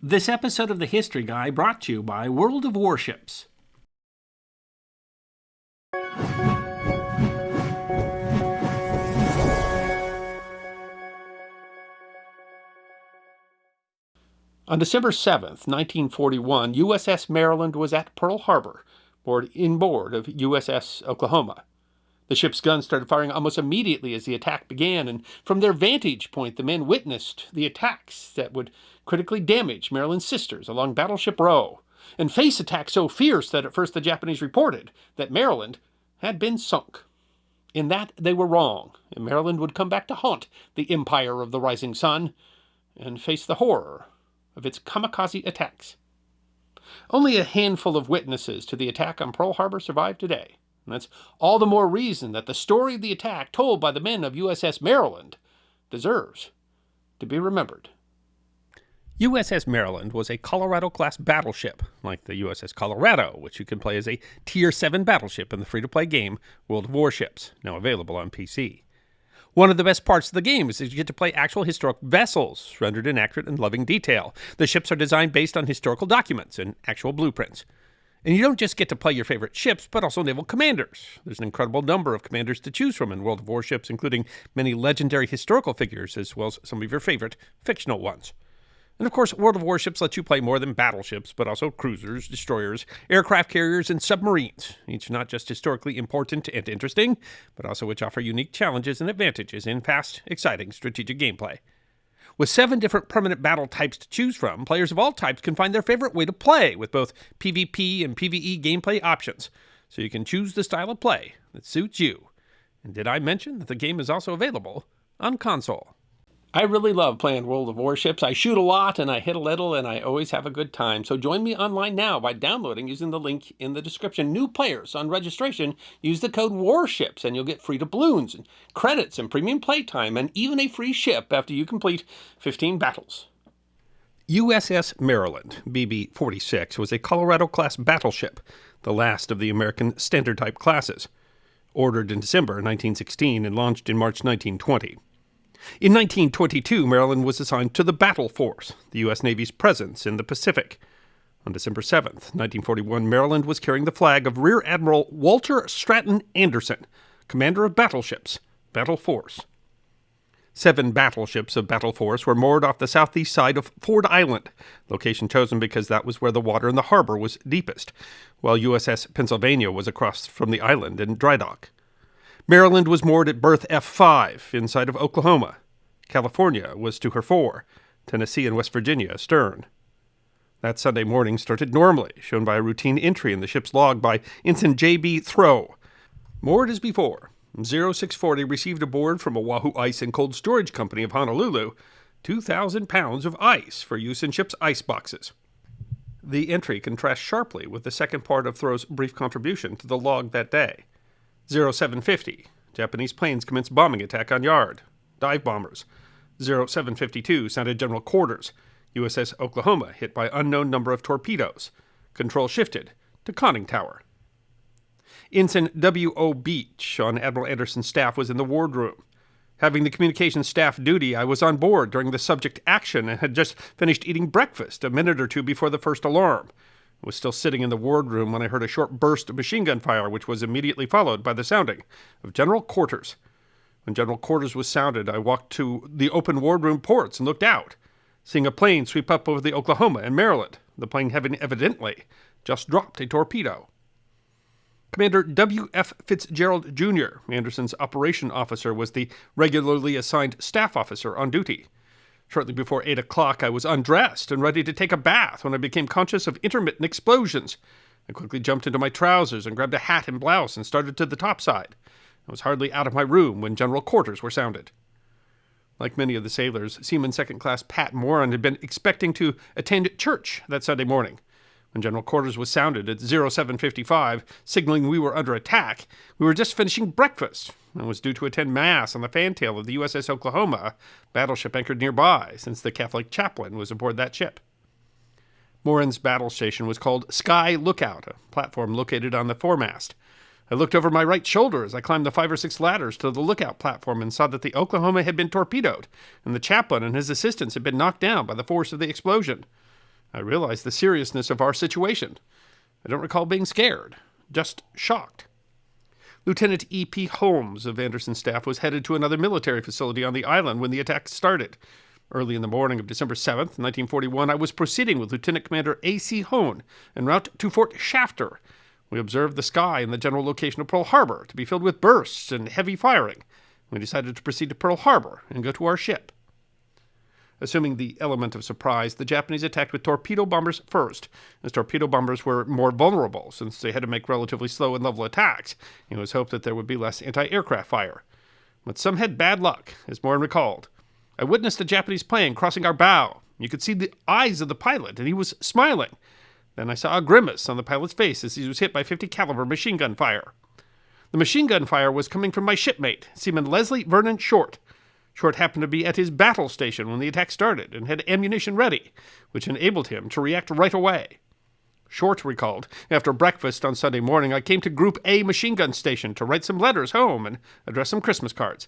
This episode of the History Guy brought to you by World of Warships. On December 7th, 1941, USS Maryland was at Pearl Harbor, inboard of USS Oklahoma. The ship's guns started firing almost immediately as the attack began, and from their vantage point, the men witnessed the attacks that would critically damage Maryland's sisters along Battleship Row, and face attacks so fierce that at first the Japanese reported that Maryland had been sunk. In that, they were wrong, and Maryland would come back to haunt the Empire of the Rising Sun and face the horror of its kamikaze attacks. Only a handful of witnesses to the attack on Pearl Harbor survive today. And that's all the more reason that the story of the attack told by the men of USS Maryland deserves to be remembered. USS Maryland was a Colorado-class battleship, like the USS Colorado, which you can play as a Tier 7 battleship in the free-to-play game World of Warships, now available on PC. One of the best parts of the game is that you get to play actual historic vessels, rendered in accurate and loving detail. The ships are designed based on historical documents and actual blueprints. And you don't just get to play your favorite ships, but also naval commanders. There's an incredible number of commanders to choose from in World of Warships, including many legendary historical figures, as well as some of your favorite fictional ones. And of course, World of Warships lets you play more than battleships, but also cruisers, destroyers, aircraft carriers, and submarines, each not just historically important and interesting, but also which offer unique challenges and advantages in fast, exciting strategic gameplay. With 7 different permanent battle types to choose from, players of all types can find their favorite way to play with both PvP and PvE gameplay options, so you can choose the style of play that suits you. And did I mention that the game is also available on console? I really love playing World of Warships. I shoot a lot and I hit a little and I always have a good time. So join me online now by downloading using the link in the description. New players on registration use the code WARSHIPS and you'll get free doubloons and credits and premium playtime and even a free ship after you complete 15 battles. USS Maryland, BB-46, was a Colorado-class battleship, the last of the American Standard-type classes. Ordered in December 1916 and launched in March 1920. In 1922, Maryland was assigned to the Battle Force, the U.S. Navy's presence in the Pacific. On December 7th, 1941, Maryland was carrying the flag of Rear Admiral Walter Stratton Anderson, commander of battleships, Battle Force. 7 battleships of Battle Force were moored off the southeast side of Ford Island, location chosen because that was where the water in the harbor was deepest, while USS Pennsylvania was across from the island in dry dock. Maryland was moored at berth F5 inside of Oklahoma. California was to her fore, Tennessee and West Virginia astern. That Sunday morning started normally, shown by a routine entry in the ship's log by Ensign J.B. Throw. Moored as before, 0640 received aboard from Oahu Ice and Cold Storage Company of Honolulu 2,000 pounds of ice for use in ship's ice boxes. The entry contrasts sharply with the second part of Throw's brief contribution to the log that day. 0750, Japanese planes commenced bombing attack on yard. Dive bombers. 0752 sounded general quarters. USS Oklahoma hit by unknown number of torpedoes. Control shifted to conning tower. Ensign W.O. Beach on Admiral Anderson's staff was in the wardroom. Having the communications staff duty, I was on board during the subject action and had just finished eating breakfast a minute or two before the first alarm. I was still sitting in the wardroom when I heard a short burst of machine gun fire, which was immediately followed by the sounding of General Quarters. When General Quarters was sounded, I walked to the open wardroom ports and looked out, seeing a plane sweep up over the Oklahoma and Maryland, the plane having evidently just dropped a torpedo. Commander W.F. Fitzgerald, Jr., Anderson's operation officer, was the regularly assigned staff officer on duty. Shortly before 8 o'clock, I was undressed and ready to take a bath when I became conscious of intermittent explosions. I quickly jumped into my trousers and grabbed a hat and blouse and started to the topside. I was hardly out of my room when General Quarters were sounded. Like many of the sailors, Seaman Second Class Pat Moran had been expecting to attend church that Sunday morning. When General Quarters was sounded at 0755, signaling we were under attack, we were just finishing breakfast and was due to attend Mass on the fantail of the USS Oklahoma, a battleship anchored nearby, since the Catholic chaplain was aboard that ship. Moran's battle station was called Sky Lookout, a platform located on the foremast. I looked over my right shoulder as I climbed the 5 or 6 ladders to the lookout platform and saw that the Oklahoma had been torpedoed, and the chaplain and his assistants had been knocked down by the force of the explosion. I realized the seriousness of our situation. I don't recall being scared, just shocked. Lieutenant E.P. Holmes of Anderson's staff was headed to another military facility on the island when the attack started. Early in the morning of December 7th, 1941, I was proceeding with Lieutenant Commander A.C. Hone en route to Fort Shafter. We observed the sky and the general location of Pearl Harbor to be filled with bursts and heavy firing. We decided to proceed to Pearl Harbor and go to our ship. Assuming the element of surprise, the Japanese attacked with torpedo bombers first, as torpedo bombers were more vulnerable since they had to make relatively slow and level attacks. It was hoped that there would be less anti-aircraft fire. But some had bad luck, as Morin recalled. I witnessed a Japanese plane crossing our bow. You could see the eyes of the pilot, and he was smiling. Then I saw a grimace on the pilot's face as he was hit by 50 caliber machine gun fire. The machine gun fire was coming from my shipmate, Seaman Leslie Vernon Short. Short happened to be at his battle station when the attack started and had ammunition ready, which enabled him to react right away. Short recalled, after breakfast on Sunday morning, I came to Group A machine gun station to write some letters home and address some Christmas cards.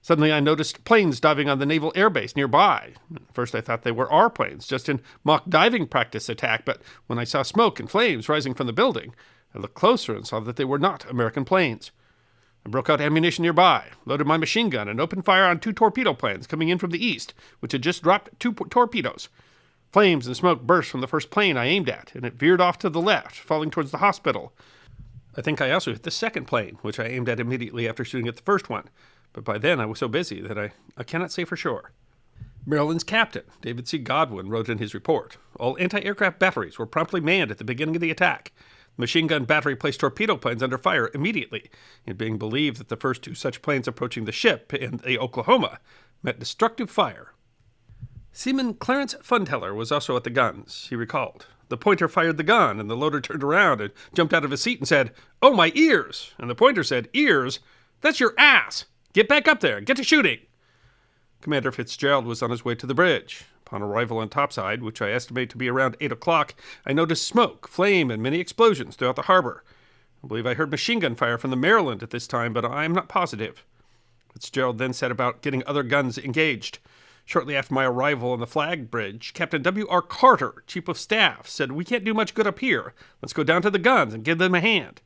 Suddenly I noticed planes diving on the naval airbase nearby. At first I thought they were our planes, just in mock diving practice attack, but when I saw smoke and flames rising from the building, I looked closer and saw that they were not American planes. I broke out ammunition nearby, loaded my machine gun, and opened fire on 2 torpedo planes coming in from the east, which had just dropped 2 torpedoes. Flames and smoke burst from the first plane I aimed at, and it veered off to the left, falling towards the hospital. I think I also hit the second plane, which I aimed at immediately after shooting at the first one, but by then I was so busy that I cannot say for sure. Maryland's captain, David C. Godwin, wrote in his report, all anti-aircraft batteries were promptly manned at the beginning of the attack. The machine gun battery placed torpedo planes under fire immediately, it being believed that the first 2 such planes approaching the ship and the Oklahoma met destructive fire. Seaman Clarence Funteller was also at the guns, he recalled. The pointer fired the gun, and the loader turned around and jumped out of his seat and said, "Oh, my ears!" And the pointer said, "Ears? That's your ass! Get back up there! Get to shooting!" Commander Fitzgerald was on his way to the bridge. Upon arrival on topside, which I estimate to be around 8 o'clock, I noticed smoke, flame, and many explosions throughout the harbor. I believe I heard machine gun fire from the Maryland at this time, but I am not positive. Fitzgerald then set about getting other guns engaged. Shortly after my arrival on the flag bridge, Captain W.R. Carter, Chief of Staff, said, "We can't do much good up here. Let's go down to the guns and give them a hand."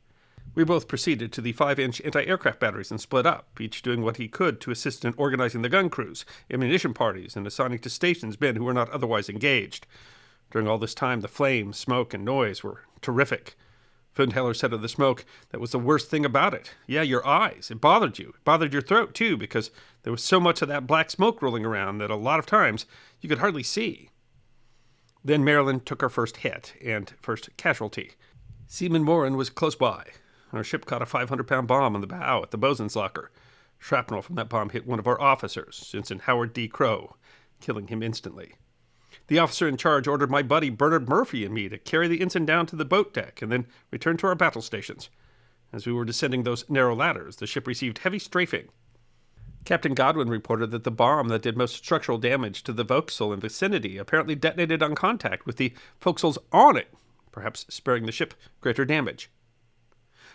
We both proceeded to the 5-inch anti-aircraft batteries and split up, each doing what he could to assist in organizing the gun crews, ammunition parties, and assigning to stations men who were not otherwise engaged. During all this time, the flame, smoke, and noise were terrific. Funteller said of the smoke, that was the worst thing about it. Yeah, your eyes. It bothered you. It bothered your throat, too, because there was so much of that black smoke rolling around that a lot of times you could hardly see. Then Maryland took her first hit and first casualty. Seaman Morin was close by. Our ship caught a 500-pound bomb on the bow at the bosun's locker. Shrapnel from that bomb hit one of our officers, Ensign Howard D. Crow, killing him instantly. The officer in charge ordered my buddy Bernard Murphy and me to carry the ensign down to the boat deck and then return to our battle stations. As we were descending those narrow ladders, the ship received heavy strafing. Captain Godwin reported that the bomb that did most structural damage to the forecastle and vicinity apparently detonated on contact with the forecastle's awning, perhaps sparing the ship greater damage.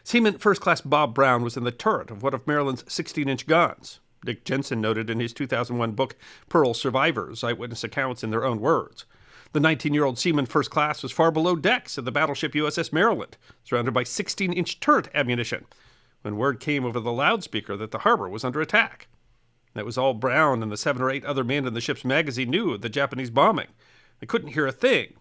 Seaman First Class Bob Brown was in the turret of one of Maryland's 16-inch guns. Dick Jensen noted in his 2001 book, Pearl Survivors, eyewitness accounts in their own words. The 19-year-old Seaman First Class was far below decks of the battleship USS Maryland, surrounded by 16-inch turret ammunition, when word came over the loudspeaker that the harbor was under attack. That was all Brown and the 7 or 8 other men in the ship's magazine knew of the Japanese bombing. They couldn't hear a thing.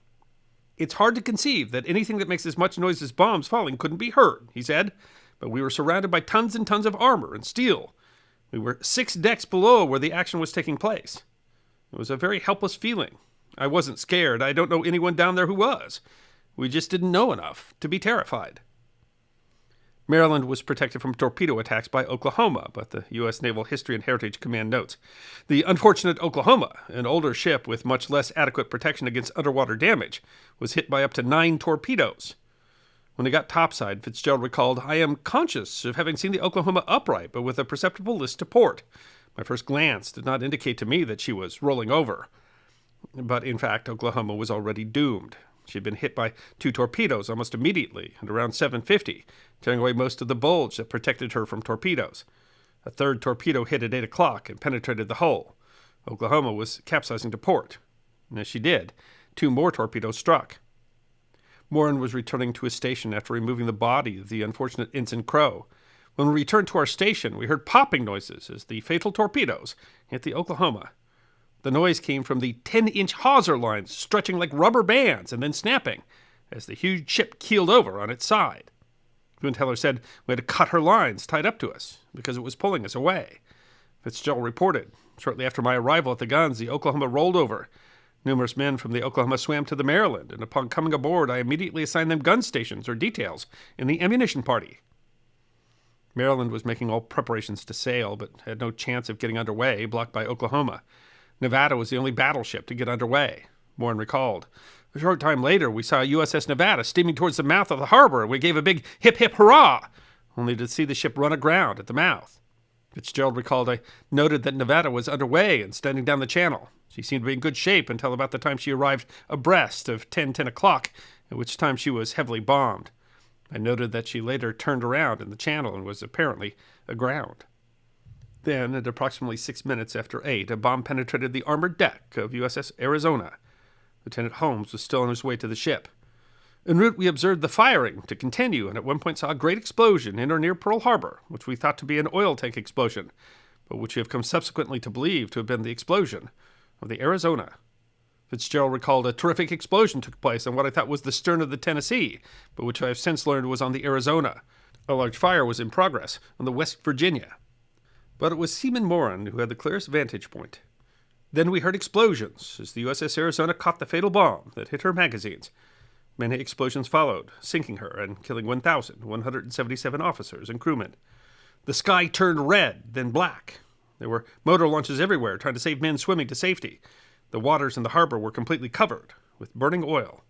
"It's hard to conceive that anything that makes as much noise as bombs falling couldn't be heard," he said, "but we were surrounded by tons and tons of armor and steel. We were 6 decks below where the action was taking place. It was a very helpless feeling. I wasn't scared. I don't know anyone down there who was. We just didn't know enough to be terrified." Maryland was protected from torpedo attacks by Oklahoma, but the U.S. Naval History and Heritage Command notes, the unfortunate Oklahoma, an older ship with much less adequate protection against underwater damage, was hit by up to 9 torpedoes. When it got topside, Fitzgerald recalled, "I am conscious of having seen the Oklahoma upright, but with a perceptible list to port. My first glance did not indicate to me that she was rolling over." But in fact, Oklahoma was already doomed. She had been hit by 2 torpedoes almost immediately, and around 7:50, tearing away most of the bulge that protected her from torpedoes. A 3rd torpedo hit at 8 o'clock and penetrated the hull. Oklahoma was capsizing to port. And as she did, 2 more torpedoes struck. Morin was returning to his station after removing the body of the unfortunate Ensign Crow. When we returned to our station, we heard popping noises as the fatal torpedoes hit the Oklahoma. The noise came from the 10-inch hawser lines stretching like rubber bands and then snapping as the huge ship keeled over on its side. Gunteller said we had to cut her lines tied up to us because it was pulling us away. Fitzgerald reported, shortly after my arrival at the guns, the Oklahoma rolled over. Numerous men from the Oklahoma swam to the Maryland, and upon coming aboard, I immediately assigned them gun stations or details in the ammunition party. Maryland was making all preparations to sail, but had no chance of getting underway, blocked by Oklahoma. Nevada was the only battleship to get underway, Morin recalled. A short time later, we saw USS Nevada steaming towards the mouth of the harbor, and we gave a big hip hip hurrah, only to see the ship run aground at the mouth. Fitzgerald recalled, I noted that Nevada was underway and standing down the channel. She seemed to be in good shape until about the time she arrived abreast of 10 o'clock, at which time she was heavily bombed. I noted that she later turned around in the channel and was apparently aground. Then, at approximately 6 minutes after 8, a bomb penetrated the armored deck of USS Arizona. Lieutenant Holmes was still on his way to the ship. En route, we observed the firing to continue, and at one point saw a great explosion in or near Pearl Harbor, which we thought to be an oil tank explosion, but which we have come subsequently to believe to have been the explosion of the Arizona. Fitzgerald recalled a terrific explosion took place on what I thought was the stern of the Tennessee, but which I have since learned was on the Arizona. A large fire was in progress on the West Virginia. But it was Seaman Morin who had the clearest vantage point. Then we heard explosions as the USS Arizona caught the fatal bomb that hit her magazines. Many explosions followed, sinking her and killing 1,177 officers and crewmen. The sky turned red, then black. There were motor launches everywhere trying to save men swimming to safety. The waters in the harbor were completely covered with burning oil.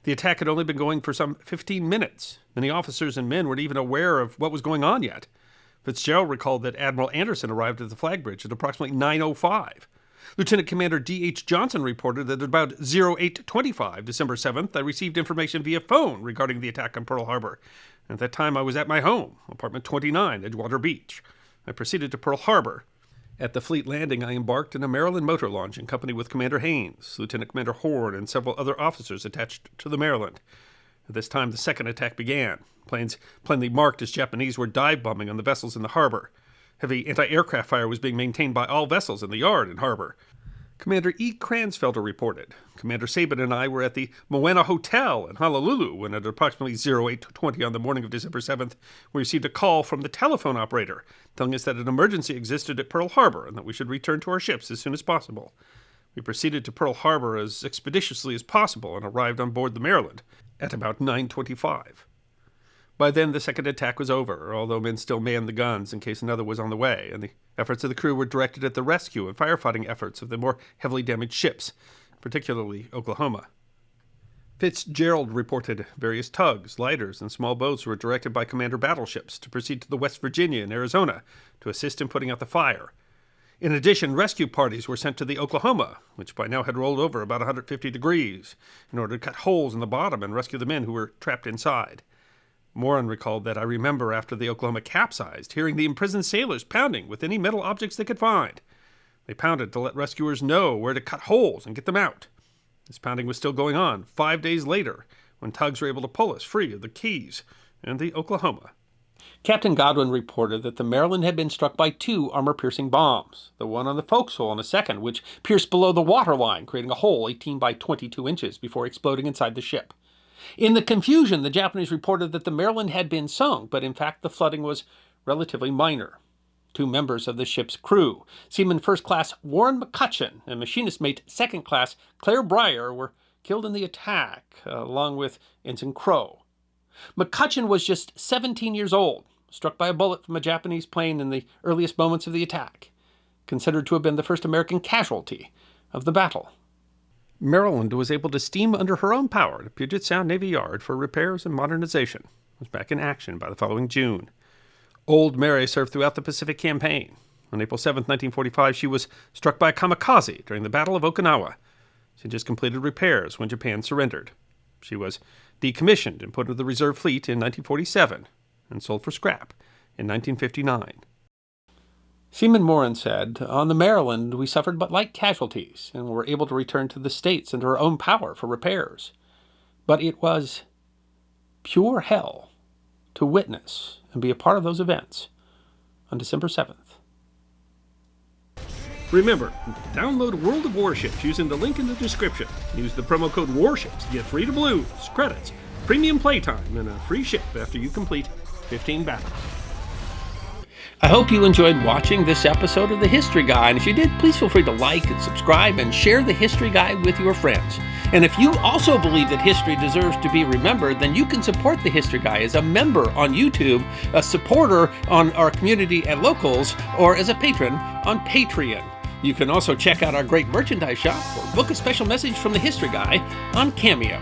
The attack had only been going for some 15 minutes. Many officers and men weren't even aware of what was going on yet. Fitzgerald recalled that Admiral Anderson arrived at the flag bridge at approximately 9:05. Lieutenant Commander D.H. Johnson reported that at about 08:25, December 7th, I received information via phone regarding the attack on Pearl Harbor. At that time, I was at my home, apartment 29, Edgewater Beach. I proceeded to Pearl Harbor. At the fleet landing, I embarked in a Maryland motor launch in company with Commander Haynes, Lieutenant Commander Horn, and several other officers attached to the Maryland. At this time, the second attack began. Planes plainly marked as Japanese were dive bombing on the vessels in the harbor. Heavy anti-aircraft fire was being maintained by all vessels in the yard and harbor. Commander E. Cransfelder reported. Commander Sabin and I were at the Moana Hotel in Honolulu when at approximately 08:20 on the morning of December 7th, we received a call from the telephone operator telling us that an emergency existed at Pearl Harbor and that we should return to our ships as soon as possible. We proceeded to Pearl Harbor as expeditiously as possible and arrived on board the Maryland at about 9:25. By then, the second attack was over, although men still manned the guns in case another was on the way, and the efforts of the crew were directed at the rescue and firefighting efforts of the more heavily damaged ships, particularly Oklahoma. Fitzgerald reported various tugs, lighters, and small boats were directed by commander battleships to proceed to the West Virginia and Arizona to assist in putting out the fire. In addition, rescue parties were sent to the Oklahoma, which by now had rolled over about 150 degrees, in order to cut holes in the bottom and rescue the men who were trapped inside. Morin recalled that I remember after the Oklahoma capsized, hearing the imprisoned sailors pounding with any metal objects they could find. They pounded to let rescuers know where to cut holes and get them out. This pounding was still going on 5 days later, when tugs were able to pull us free of the Keys and the Oklahoma. Captain Godwin reported that the Maryland had been struck by 2 armor-piercing bombs, the one on the forecastle and a second, which pierced below the waterline, creating a hole 18 by 22 inches before exploding inside the ship. In the confusion, the Japanese reported that the Maryland had been sunk, but in fact the flooding was relatively minor. 2 members of the ship's crew, Seaman First Class Warren McCutcheon and Machinist Mate Second Class Claire Breyer, were killed in the attack, along with Ensign Crow. McCutcheon was just 17 years old, struck by a bullet from a Japanese plane in the earliest moments of the attack, considered to have been the first American casualty of the battle. Maryland was able to steam under her own power to Puget Sound Navy Yard for repairs and modernization. It was back in action by the following June. Old Mary served throughout the Pacific Campaign. On April 7, 1945, she was struck by a kamikaze during the Battle of Okinawa. She had just completed repairs when Japan surrendered. She was decommissioned and put into the reserve fleet in 1947 and sold for scrap in 1959. Seaman Moran said, "On the Maryland, we suffered but light casualties and were able to return to the States and to our own power for repairs. But it was pure hell to witness and be a part of those events on December 7th. Remember, download World of Warships using the link in the description. Use the promo code WARSHIPS to get free to blues, credits, premium playtime, and a free ship after you complete 15 battles." I hope you enjoyed watching this episode of The History Guy, and if you did, please feel free to like and subscribe and share The History Guy with your friends. And if you also believe that history deserves to be remembered, then you can support The History Guy as a member on YouTube, a supporter on our community at Locals, or as a patron on Patreon. You can also check out our great merchandise shop or book a special message from The History Guy on Cameo.